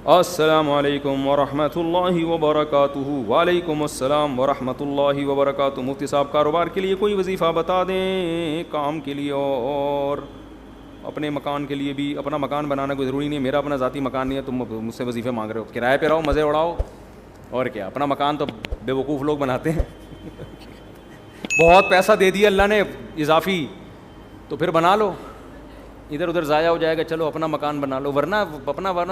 السلام علیکم ورحمۃ اللہ وبرکاتہ. وعلیکم السلام ورحمۃ اللہ وبرکاتہ. مفتی صاحب کاروبار کے لیے کوئی وظیفہ بتا دیں, کام کے لیے اور اپنے مکان کے لیے بھی. اپنا مکان بنانا کوئی ضروری نہیں ہے, میرا اپنا ذاتی مکان نہیں ہے, تم مجھ سے وظیفے مانگ رہے ہو. کرائے پہ رہو, مزے اڑاؤ, اور کیا. اپنا مکان تو بے وقوف لوگ بناتے ہیں. بہت پیسہ دے دیا اللہ نے اضافی, تو پھر بنا لو, ادھر ادھر ضائع ہو جائے گا. چلو اپنا مکان بنا لو, ورنہ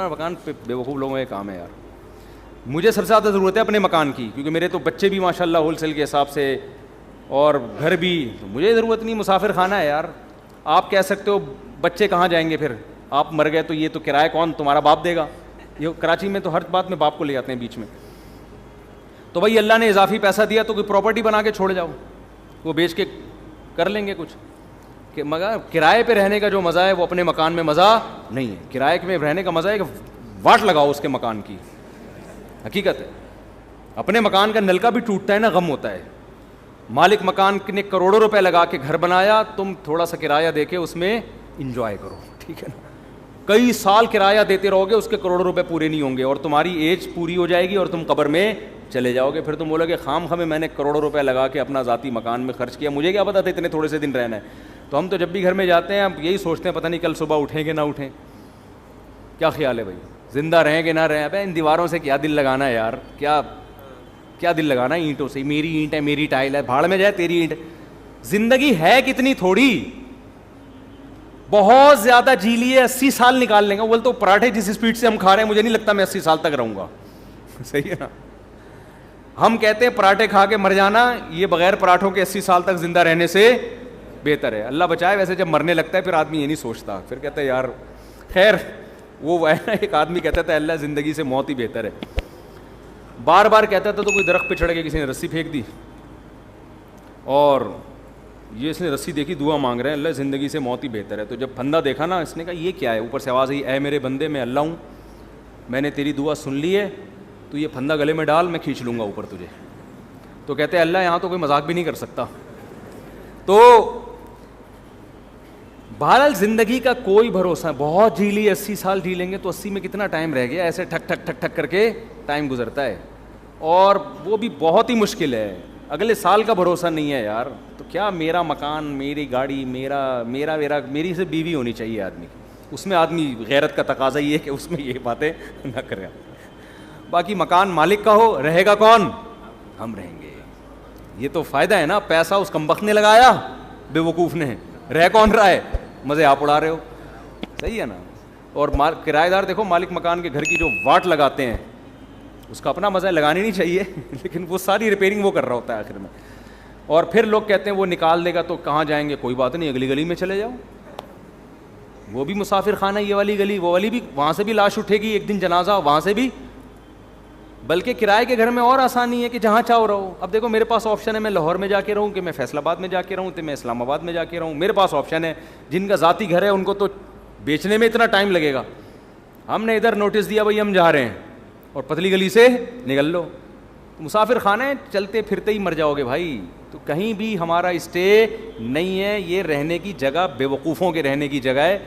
مکان پہ بے وقوف لوگوں کا کام ہے یار. مجھے سب سے زیادہ ضرورت ہے اپنے مکان کی, کیونکہ میرے تو بچے بھی ماشاء اللہ ہول سیل کے حساب سے, اور گھر بھی. تو مجھے ضرورت نہیں, مسافر خانہ ہے یار. آپ کہہ سکتے ہو بچے کہاں جائیں گے, پھر آپ مر گئے تو یہ تو کرایہ کون, تمہارا باپ دے گا. یہ کراچی میں تو ہر بات میں باپ کو لے آتے ہیں بیچ میں. تو بھائی اللہ نے اضافی پیسہ دیا تو کوئی پراپرٹی بنا کے چھوڑ جاؤ, وہ بیچ کے کر لیں گے کچھ. کہ مگر کرائے پہ رہنے کا جو مزہ ہے وہ اپنے مکان میں مزہ نہیں ہے. کرائے میں رہنے کا مزہ ہے کہ واٹ لگاؤ اس کے مکان کی, حقیقت ہے. اپنے مکان کا نلکا بھی ٹوٹتا ہے نا, غم ہوتا ہے. مالک مکان نے کروڑوں روپے لگا کے گھر بنایا, تم تھوڑا سا کرایہ دے کے اس میں انجوائے کرو, ٹھیک ہے نا. کئی سال کرایہ دیتے رہو گے, اس کے کروڑوں روپے پورے نہیں ہوں گے, اور تمہاری ایج پوری ہو جائے گی اور تم قبر میں چلے جاؤ گے. پھر تم بولو گے خام خامے میں نے کروڑوں روپے لگا کے اپنا ذاتی مکان میں خرچ کیا, مجھے کیا پتا تھا اتنے تھوڑے سے دن رہنا ہے. تو ہم تو جب بھی گھر میں جاتے ہیں ہم یہی سوچتے ہیں پتہ نہیں کل صبح اٹھیں گے نہ اٹھیں. کیا خیال ہے بھائی, زندہ رہیں گے نہ رہیں. ابے ان دیواروں سے کیا دل لگانا ہے یار, کیا دل لگانا ہے اینٹوں سے. میری اینٹ ہے, میری ٹائل ہے, بھاڑ میں جائے تیری اینٹ. زندگی ہے کتنی تھوڑی, بہت زیادہ جی لیے 80 سال نکال لیں گے. بول تو پراٹھے جس اسپیڈ سے ہم کھا رہے ہیں مجھے نہیں لگتا میں 80 سال تک رہوں گا. صحیح ہے نا. ہم کہتے ہیں پراٹھے کھا کے مر جانا, یہ بغیر پراٹھوں کے 80 سال تک زندہ رہنے سے بہتر ہے. اللہ بچائے. ویسے جب مرنے لگتا ہے پھر آدمی یہ نہیں سوچتا, پھر کہتا ہے یار خیر. وہ ہے نا, ایک آدمی کہتا تھا اللہ زندگی سے موت ہی بہتر ہے. بار بار کہتا تھا تو کوئی درخت پہ چڑھ کے کسی نے رسی پھینک دی, اور یہ اس نے رسی دیکھی, دعا مانگ رہے ہیں اللہ زندگی سے موت ہی بہتر ہے. تو جب پھندا دیکھا نا, اس نے کہا یہ کیا ہے. اوپر سے آواز آئی, اے میرے بندے میں اللہ ہوں, میں نے تیری دعا سن لی ہے, تو یہ پھندا گلے میں ڈال, میں کھینچ لوں گا اوپر تجھے. تو کہتے ہیں اللہ یہاں تو کوئی مذاق بھی نہیں کر سکتا. تو بہرحال زندگی کا کوئی بھروسہ. بہت جی لی, 80 سال جی لیں گے تو 80 میں کتنا ٹائم رہ گیا, ایسے ٹھک ٹھک ٹھک ٹھک کر کے ٹائم گزرتا ہے, اور وہ بھی بہت ہی مشکل ہے. اگلے سال کا بھروسہ نہیں ہے یار. تو کیا میرا مکان, میری گاڑی, میری سے بیوی ہونی چاہیے آدمی کی. اس میں آدمی غیرت کا تقاضا یہ ہے کہ اس میں یہ باتیں نہ کرے. باقی مکان مالک کا ہو, رہے گا کون, ہم رہیں گے. یہ تو فائدہ ہے نا. پیسہ اس کمبخت نے لگایا, بے وقوف نے, رہ کون رہا ہے, مزے آپ اڑا رہے ہو. صحیح ہے نا. اور کرایہ دار دیکھو, مالک مکان کے گھر کی جو واٹ لگاتے ہیں اس کا اپنا مزہ ہے, لگانی نہیں چاہیے لیکن وہ ساری ریپیئرنگ وہ کر رہا ہوتا ہے آخر میں. اور پھر لوگ کہتے ہیں وہ نکال دے گا تو کہاں جائیں گے, کوئی بات نہیں, اگلی گلی میں چلے جاؤ. وہ بھی مسافر خانہ, یہ والی گلی, وہ والی بھی, وہاں سے بھی لاش اٹھے گی ایک دن, جنازہ وہاں سے بھی. بلکہ کرائے کے گھر میں اور آسانی ہے کہ جہاں چاہو رہو. اب دیکھو میرے پاس آپشن ہے, میں لاہور میں جا کے رہوں, کہ میں فیصل آباد میں جا کے رہوں, کہ میں اسلام آباد میں جا کے رہوں. میرے پاس آپشن ہے. جن کا ذاتی گھر ہے ان کو تو بیچنے میں اتنا ٹائم لگے گا. ہم نے ادھر نوٹس دیا بھائی ہم جا رہے ہیں, اور پتلی گلی سے نکل لو. مسافر خانہ ہے, چلتے پھرتے ہی مر جاؤ گے بھائی. تو کہیں بھی ہمارا اسٹے نہیں ہے. یہ رہنے کی جگہ بے وقوفوں کے رہنے کی جگہ ہے.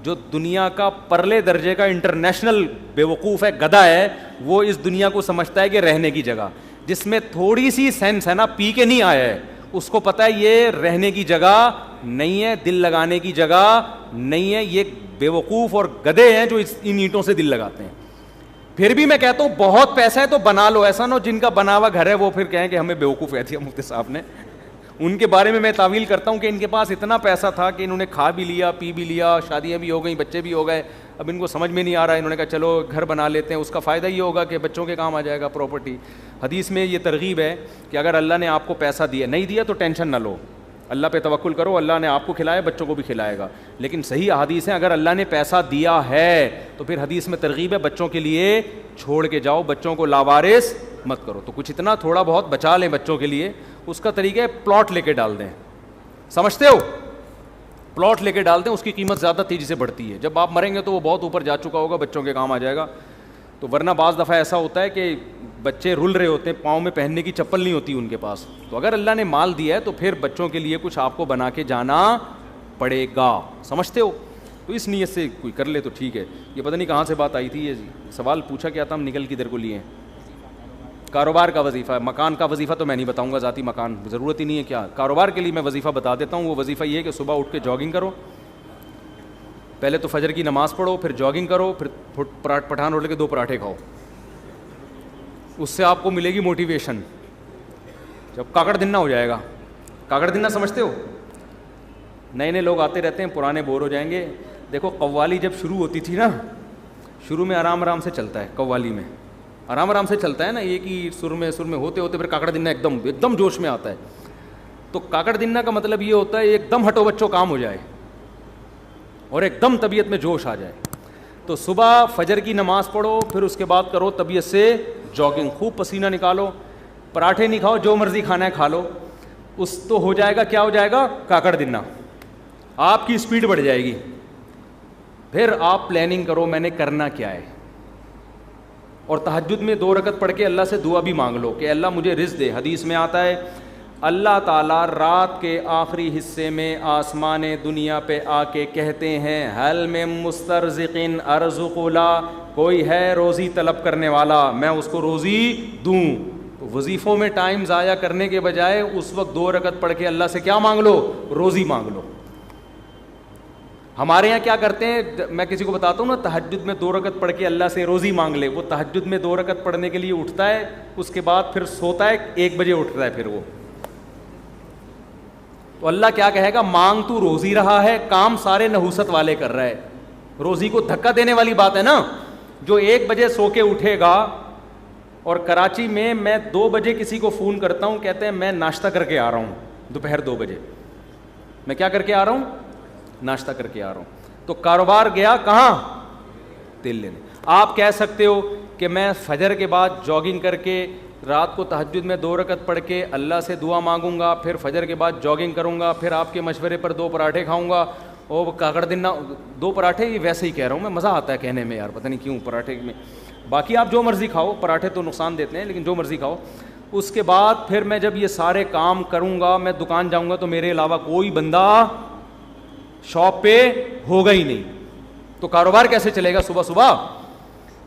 جو دنیا کا پرلے درجے کا انٹرنیشنل بے وقوف ہے, گدھا ہے, وہ اس دنیا کو سمجھتا ہے کہ رہنے کی جگہ جس میں تھوڑی سی سینس ہے نا, پی کے نہیں آیا ہے, اس کو پتہ ہے یہ رہنے کی جگہ نہیں ہے, دل لگانے کی جگہ نہیں ہے. یہ بے وقوف اور گدھے ہیں جو ان اینٹوں سے دل لگاتے ہیں. پھر بھی میں کہتا ہوں بہت پیسہ ہے تو بنا لو. ایسا نہ ہو جن کا بنا ہوا گھر ہے وہ پھر کہیں کہ ہمیں بیوقوف کہہ دیا مفتی صاحب نے. ان کے بارے میں تعویل کرتا ہوں کہ ان کے پاس اتنا پیسہ تھا کہ انہوں نے کھا بھی لیا, پی بھی لیا, شادیاں بھی ہو گئیں, بچے بھی ہو گئے. اب ان کو سمجھ میں نہیں آ رہا ہے, انہوں نے کہا چلو گھر بنا لیتے ہیں. اس کا فائدہ یہ ہوگا کہ بچوں کے کام آ جائے گا پراپرٹی. حدیث میں یہ ترغیب ہے کہ اگر اللہ نے آپ کو پیسہ دیا, نہیں دیا تو ٹینشن نہ لو, اللہ پہ توکل کرو, اللہ نے آپ کو کھلایا, بچوں کو بھی کھلائے گا. لیکن صحیح حدیث ہے, اگر اللہ نے پیسہ دیا ہے تو پھر حدیث میں ترغیب ہے بچوں کے لیے چھوڑ کے جاؤ, بچوں کو لاوارث مت کرو. تو کچھ اتنا تھوڑا بہت بچا لیں بچوں کے لیے. اس کا طریقہ ہے پلاٹ لے کے ڈال دیں. سمجھتے ہو, پلاٹ لے کے ڈال دیں, اس کی قیمت زیادہ تیزی سے بڑھتی ہے. جب آپ مریں گے تو وہ بہت اوپر جا چکا ہوگا, بچوں کے کام آ جائے گا. تو ورنہ بعض دفعہ ایسا ہوتا ہے کہ بچے رل رہے ہوتے ہیں, پاؤں میں پہننے کی چپل نہیں ہوتی ان کے پاس. تو اگر اللہ نے مال دیا ہے تو پھر بچوں کے لیے کچھ آپ کو بنا کے جانا پڑے گا. سمجھتے ہو. تو اس نیت سے کوئی کر لے تو ٹھیک ہے. یہ پتہ نہیں کہاں سے بات آئی تھی, یہ سوال پوچھا کیا تھا, ہم نکل کدھر کو لیے ہیں. کاروبار کا وظیفہ, مکان کا وظیفہ تو میں نہیں بتاؤں گا, ذاتی مکان ضرورت ہی نہیں ہے. کیا کاروبار کے لیے میں وظیفہ بتا دیتا ہوں. وہ وظیفہ یہ ہے کہ صبح اٹھ کے جاگنگ کرو, پہلے تو فجر کی نماز پڑھو, پھر جاگنگ کرو, پھر پٹھان روٹی کے 2 پراٹھے کھاؤ. اس سے آپ کو ملے گی موٹیویشن. جب کاکڑ دنہ ہو جائے گا, کاکڑ دنہ سمجھتے ہو, نئے نئے لوگ آتے رہتے ہیں, پرانے بور ہو جائیں گے. دیکھو قوالی جب شروع ہوتی تھی نا, شروع میں آرام آرام سے چلتا ہے, قوالی میں آرام آرام سے چلتا ہے نا, ایک ہی سر میں ہوتے ہوتے پھر کاکڑ دنہ ایک دم جوش میں آتا ہے. تو کاکڑ دنہ کا مطلب یہ ہوتا ہے ایک دم ہٹو بچوں کام ہو جائے اور ایک دم طبیعت میں جوش آ جائے. تو صبح فجر کی نماز پڑھو, پھر اس کے بعد کرو طبیعت سے جاگنگ, خوب پسینہ نکالو. پراٹھے نہیں کھاؤ, جو مرضی کھانا ہے کھا لو. اس تو ہو جائے گا, کیا ہو جائے گا, کاکڑ دنہ. آپ کی اسپیڈ بڑھ جائے گی. پھر آپ پلاننگ کرو میں نے کرنا کیا ہے, اور تہجد میں 2 رکعت پڑھ کے اللہ سے دعا بھی مانگ لو کہ اللہ مجھے رزق دے. حدیث میں آتا ہے اللہ تعالیٰ رات کے آخری حصے میں آسمان دنیا پہ آ کے کہتے ہیں حل میں مسترزقن ارزق لا, کوئی ہے روزی طلب کرنے والا, میں اس کو روزی دوں. تو وظیفوں میں ٹائم ضائع کرنے کے بجائے اس وقت 2 رکعت پڑھ کے اللہ سے کیا مانگ لو, روزی مانگ لو. ہمارے یہاں کیا کرتے ہیں, میں کسی کو بتاتا ہوں نا تہجد میں 2 رکعت پڑھ کے اللہ سے روزی مانگ لے, وہ تہجد میں 2 رکعت پڑھنے کے لیے اٹھتا ہے, اس کے بعد پھر سوتا ہے, 1 بجے اٹھتا ہے پھر وہ. تو اللہ کیا کہے گا, مانگ تو روزی رہا ہے, کام سارے نحوست والے کر رہا ہے. روزی کو دھکا دینے والی بات ہے نا. جو 1 بجے سو کے اٹھے گا, اور کراچی میں 2 بجے کسی کو فون کرتا ہوں, کہتے ہیں میں ناشتہ کر کے آ رہا ہوں, دوپہر 2 بجے میں کیا کر کے آ رہا ہوں, ناشتہ کر کے آ رہا ہوں. تو کاروبار گیا کہاں, تیل لینے. آپ کہہ سکتے ہو کہ میں فجر کے بعد جاگنگ کر کے رات کو تہجد میں 2 رکعت پڑھ کے اللہ سے دعا مانگوں گا, پھر فجر کے بعد جاگنگ کروں گا, پھر آپ کے مشورے پر 2 پراٹھے کھاؤں گا. اور کاکڑ دنہ 2 پراٹھے, یہ ویسے ہی کہہ رہا ہوں میں, مزہ آتا ہے کہنے میں یار, پتہ نہیں کیوں پراٹھے میں. باقی آپ جو مرضی کھاؤ, پراٹھے تو نقصان دیتے ہیں لیکن جو مرضی کھاؤ. اس کے بعد پھر میں جب یہ سارے کام کروں گا, میں دکان جاؤں گا تو میرے علاوہ کوئی بندہ شاپ پہ ہوگا ہی نہیں. تو کاروبار کیسے چلے گا صبح صبح.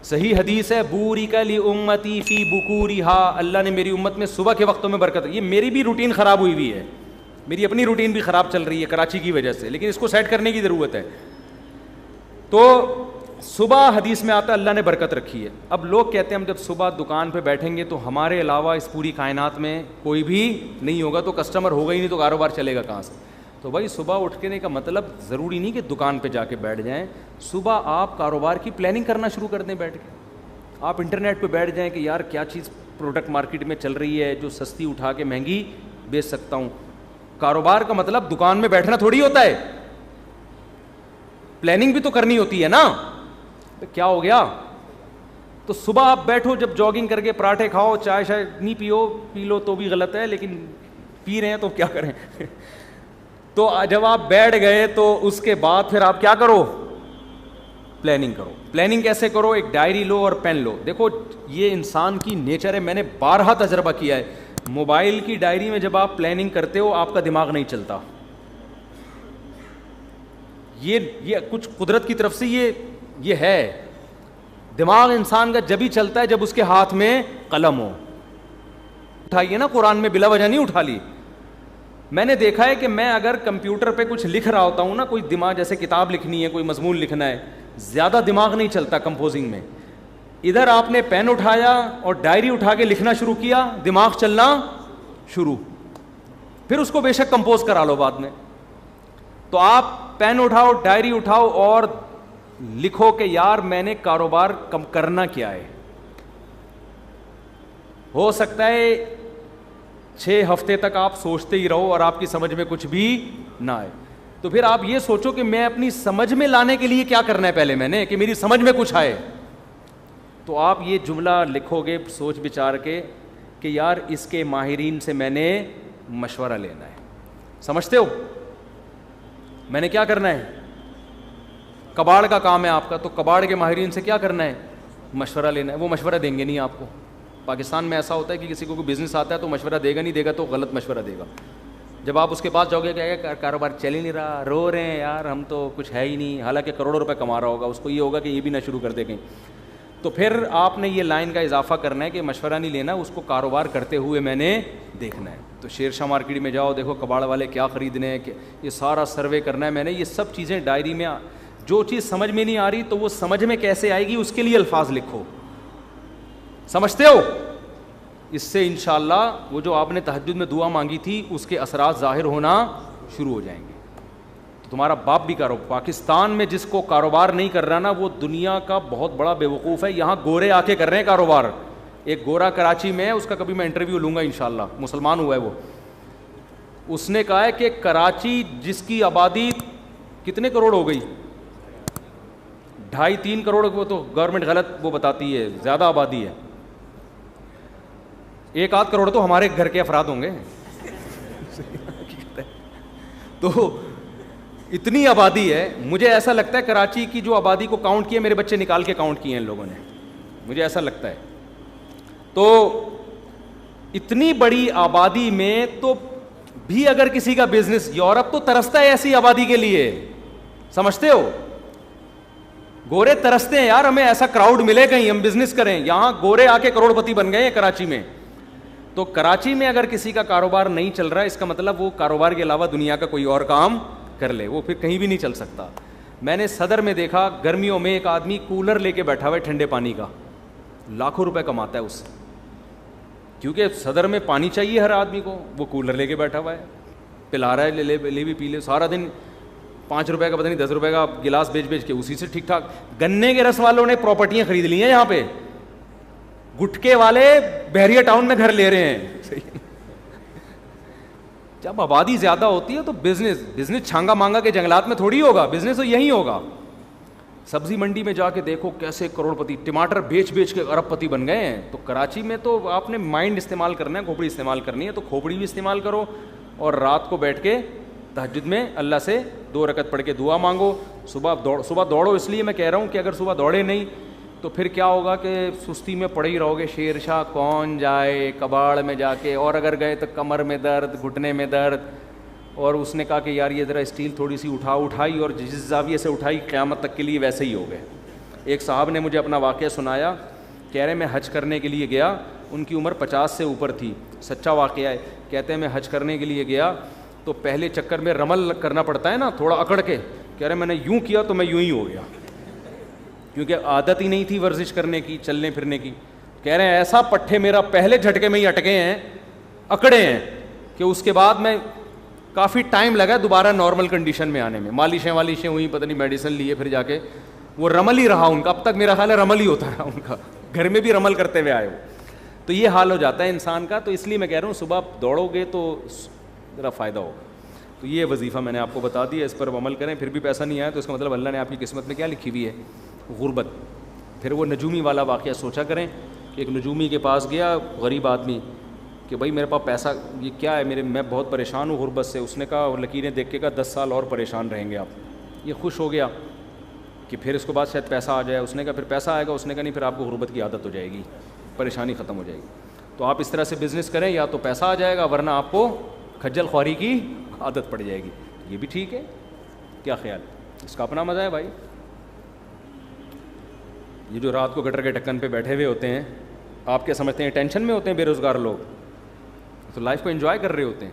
صحیح حدیث ہے بورک لامتی فی بکورہا, اللہ نے میری امت میں صبح کے وقتوں میں برکت. یہ میری بھی روٹین خراب ہوئی ہے, میری اپنی روٹین بھی خراب چل رہی ہے کراچی کی وجہ سے, لیکن اس کو سیٹ کرنے کی ضرورت ہے. تو صبح حدیث میں آتا ہے اللہ نے برکت رکھی ہے. اب لوگ کہتے ہیں ہم جب صبح دکان پہ بیٹھیں گے تو ہمارے علاوہ اس پوری کائنات میں کوئی بھی نہیں ہوگا, تو کسٹمر ہوگا ہی نہیں, تو کاروبار چلے گا کہاں سے. تو بھائی صبح اٹھنے کا مطلب ضروری نہیں کہ دکان پہ جا کے بیٹھ جائیں. صبح آپ کاروبار کی پلاننگ کرنا شروع کر دیں بیٹھ کے. آپ انٹرنیٹ پہ بیٹھ جائیں کہ یار کیا چیز پروڈکٹ مارکیٹ میں چل رہی ہے جو سستی اٹھا کے مہنگی بیچ سکتا ہوں. کاروبار کا مطلب دکان میں بیٹھنا تھوڑی ہوتا ہے, پلاننگ بھی تو کرنی ہوتی ہے نا. کیا ہو گیا, تو صبح آپ بیٹھو, جب جاگنگ کر کے پراٹھے کھاؤ, چائے شائے نہیں پی لو تو بھی غلط ہے, لیکن پی رہے ہیں تو کیا کریں. تو جب آپ بیٹھ گئے تو اس کے بعد پھر آپ کیا کرو, پلاننگ کرو. پلاننگ کیسے کرو, ایک ڈائری لو اور پین لو. دیکھو یہ انسان کی نیچر ہے, میں نے بارہا تجربہ کیا ہے. موبائل کی ڈائری میں جب آپ پلاننگ کرتے ہو آپ کا دماغ نہیں چلتا. یہ کچھ قدرت کی طرف سے یہ ہے. دماغ انسان کا جب ہی چلتا ہے جب اس کے ہاتھ میں قلم ہو. اٹھائیے نا, قرآن میں بلا وجہ نہیں اٹھا لی. میں نے دیکھا ہے کہ میں اگر کمپیوٹر پہ کچھ لکھ رہا ہوتا ہوں نا, کوئی دماغ جیسے کتاب لکھنی ہے, کوئی مضمون لکھنا ہے, زیادہ دماغ نہیں چلتا کمپوزنگ میں. ادھر آپ نے پین اٹھایا اور ڈائری اٹھا کے لکھنا شروع کیا, دماغ چلنا شروع. پھر اس کو بے شک کمپوز کرا لو بعد میں. تو آپ پین اٹھاؤ, ڈائری اٹھاؤ اور لکھو کہ یار میں نے کاروبار کم کرنا کیا ہے. ہو سکتا ہے 6 ہفتے تک آپ سوچتے ہی رہو اور آپ کی سمجھ میں کچھ بھی نہ آئے. تو پھر آپ یہ سوچو کہ میں اپنی سمجھ میں لانے کے لیے کیا کرنا ہے پہلے میں نے, کہ میری سمجھ میں کچھ آئے. تو آپ یہ جملہ لکھو گے سوچ بچار کے کہ یار اس کے ماہرین سے میں نے مشورہ لینا ہے. سمجھتے ہو میں نے کیا کرنا ہے, کباڑ کا کام ہے آپ کا, تو کباڑ کے ماہرین سے کیا کرنا ہے, مشورہ لینا ہے. وہ مشورہ دیں گے نہیں آپ کو. پاکستان میں ایسا ہوتا ہے کہ کسی کو کوئی بزنس آتا ہے تو مشورہ دے گا نہیں, دے گا تو غلط مشورہ دے گا. جب آپ اس کے پاس جاؤ گے کہ کاروبار چل ہی نہیں رہا, رو رہے ہیں یار ہم تو کچھ ہے ہی نہیں, حالانکہ کروڑوں روپے کما رہا ہوگا, اس کو یہ ہوگا کہ یہ بھی نہ شروع کر دے کہیں. تو پھر آپ نے یہ لائن کا اضافہ کرنا ہے کہ مشورہ نہیں لینا, اس کو کاروبار کرتے ہوئے میں نے دیکھنا ہے. تو شیر شاہ مارکیٹ میں جاؤ, دیکھو کباڑ والے کیا خریدنے ہیں, یہ سارا سروے کرنا ہے میں نے. یہ سب چیزیں ڈائری میں, جو چیز سمجھ میں نہیں آ رہی تو وہ سمجھ میں کیسے آئے گی اس کے لیے الفاظ لکھو, سمجھتے ہو؟ اس سے انشاءاللہ وہ جو آپ نے تہجد میں دعا مانگی تھی اس کے اثرات ظاہر ہونا شروع ہو جائیں گے. تو تمہارا باپ بھی کرو. پاکستان میں جس کو کاروبار نہیں کر رہا نا وہ دنیا کا بہت بڑا بیوقوف ہے. یہاں گورے آ کے کر رہے ہیں کاروبار. ایک گورا کراچی میں ہے, اس کا کبھی میں انٹرویو لوں گا انشاءاللہ, مسلمان ہوا ہے وہ. اس نے کہا ہے کہ کراچی جس کی آبادی کتنے کروڑ ہو گئی, 2.5-3 کروڑ, وہ تو گورنمنٹ غلط وہ بتاتی ہے, زیادہ آبادی ہے, 1-8 کروڑ تو ہمارے گھر کے افراد ہوں گے. تو اتنی آبادی ہے. مجھے ایسا لگتا ہے کراچی کی جو آبادی کو کاؤنٹ کیا, میرے بچے نکال کے کاؤنٹ کیے ہیں ان لوگوں نے, مجھے ایسا لگتا ہے. تو اتنی بڑی آبادی میں تو بھی اگر کسی کا بزنس, یورپ تو ترستا ہے ایسی آبادی کے لیے, سمجھتے ہو؟ گورے ترستے ہیں یار ہمیں ایسا کراؤڈ ملے کہیں ہم بزنس کریں. یہاں گورے آ کے کروڑ پتی بن گئے ہیں کراچی میں. تو کراچی میں اگر کسی کا کاروبار نہیں چل رہا ہے اس کا مطلب وہ کاروبار کے علاوہ دنیا کا کوئی اور کام کر لے, وہ پھر کہیں بھی نہیں چل سکتا. میں نے صدر میں دیکھا گرمیوں میں ایک آدمی کولر لے کے بیٹھا ہوا ہے ٹھنڈے پانی کا, لاکھوں روپے کماتا ہے اس سے, کیونکہ صدر میں پانی چاہیے ہر آدمی کو. وہ کولر لے کے بیٹھا ہوا ہے, پلا رہا ہے, لے بھی پی لے, سارا دن 5 روپے کا پتہ نہیں 10 روپے کا گلاس بیچ کے اسی سے ٹھیک ٹھاک. گنے کے رس والوں نے پراپرٹیاں خرید لی ہیں یہاں پہ, گٹکے والے بحریہ ٹاؤن میں گھر لے رہے ہیں. جب آبادی زیادہ ہوتی ہے تو بزنس چھانگا مانگا کے جنگلات میں تھوڑی ہوگا, بزنس تو یہی ہوگا. سبزی منڈی میں جا کے دیکھو کیسے کروڑ پتی, ٹماٹر بیچ کے ارب پتی بن گئے ہیں. تو کراچی میں تو آپ نے مائنڈ استعمال کرنا ہے, کھوپڑی استعمال کرنی ہے تو کھوپڑی بھی استعمال کرو, اور رات کو بیٹھ کے تہجد میں اللہ سے 2 رکعت پڑھ کے دعا مانگو. صبح دوڑو, اس لیے میں کہہ رہا ہوں کہ اگر صبح دوڑے نہیں تو پھر کیا ہوگا کہ سستی میں پڑے ہی رہو گے. شیر شاہ کون جائے کباڑ میں جا کے, اور اگر گئے تو کمر میں درد, گھٹنے میں درد. اور اس نے کہا کہ یار یہ ذرا اسٹیل تھوڑی سی اٹھائی, اور جس زاویے سے اٹھائی قیامت تک کے لیے ویسے ہی ہو گئے. ایک صاحب نے مجھے اپنا واقعہ سنایا, کہہ رہے میں حج کرنے کے لیے گیا, ان کی عمر 50 سے اوپر تھی, سچا واقعہ ہے. کہتے ہیں میں حج کرنے کے لیے گیا تو پہلے چکر میں رمل کرنا پڑتا ہے نا تھوڑا اکڑ کے, کہہ رہے میں نے یوں کیا تو میں یوں ہی ہو گیا, کیونکہ عادت ہی نہیں تھی ورزش کرنے کی, چلنے پھرنے کی. کہہ رہے ہیں ایسا پٹھے میرا پہلے جھٹکے میں ہی اٹکے ہیں, اکڑے ہیں, کہ اس کے بعد میں کافی ٹائم لگا دوبارہ نارمل کنڈیشن میں آنے میں. مالشیں ہوئی, پتہ نہیں میڈیسن لیے, پھر جا کے وہ رمل ہی رہا ان کا. اب تک میرا خیال ہے رمل ہی ہوتا رہا ان کا, گھر میں بھی رمل کرتے ہوئے آئے ہو. تو یہ حال ہو جاتا ہے انسان کا. تو اس لیے میں کہہ رہا ہوں صبح دوڑو گے تو ذرا فائدہ ہوگا. تو یہ وظیفہ میں نے آپ کو بتا دیا, اس پر عمل کریں. پھر بھی پیسہ نہیں آیا تو اس کا مطلب اللہ نے آپ کی قسمت میں کیا لکھی ہوئی ہے, غربت. پھر وہ نجومی والا واقعہ سوچا کریں کہ ایک نجومی کے پاس گیا غریب آدمی کہ بھائی میرے پاس پیسہ یہ کیا ہے, میں بہت پریشان ہوں غربت سے. اس نے کہا, اور لکیریں دیکھ کے کہا 10 سال اور پریشان رہیں گے آپ. یہ خوش ہو گیا کہ پھر اس کے بعد شاید پیسہ آ جائے. اس نے کہا پھر پیسہ آئے گا. اس نے کہا نہیں, پھر آپ کو غربت کی عادت ہو جائے گی, پریشانی ختم ہو جائے گی. تو آپ اس طرح سے بزنس کریں, یا تو پیسہ آ جائے گا ورنہ آپ کو کھجل خواری کی عادت پڑ جائے گی. یہ بھی ٹھیک ہے, کیا خیال, اس کا اپنا مزہ ہے بھائی. یہ جو رات کو گٹر کے ڈھکن پہ بیٹھے ہوئے ہوتے ہیں, آپ کیا سمجھتے ہیں ٹینشن میں ہوتے ہیں بے روزگار لوگ؟ تو لائف کو انجوائے کر رہے ہوتے ہیں.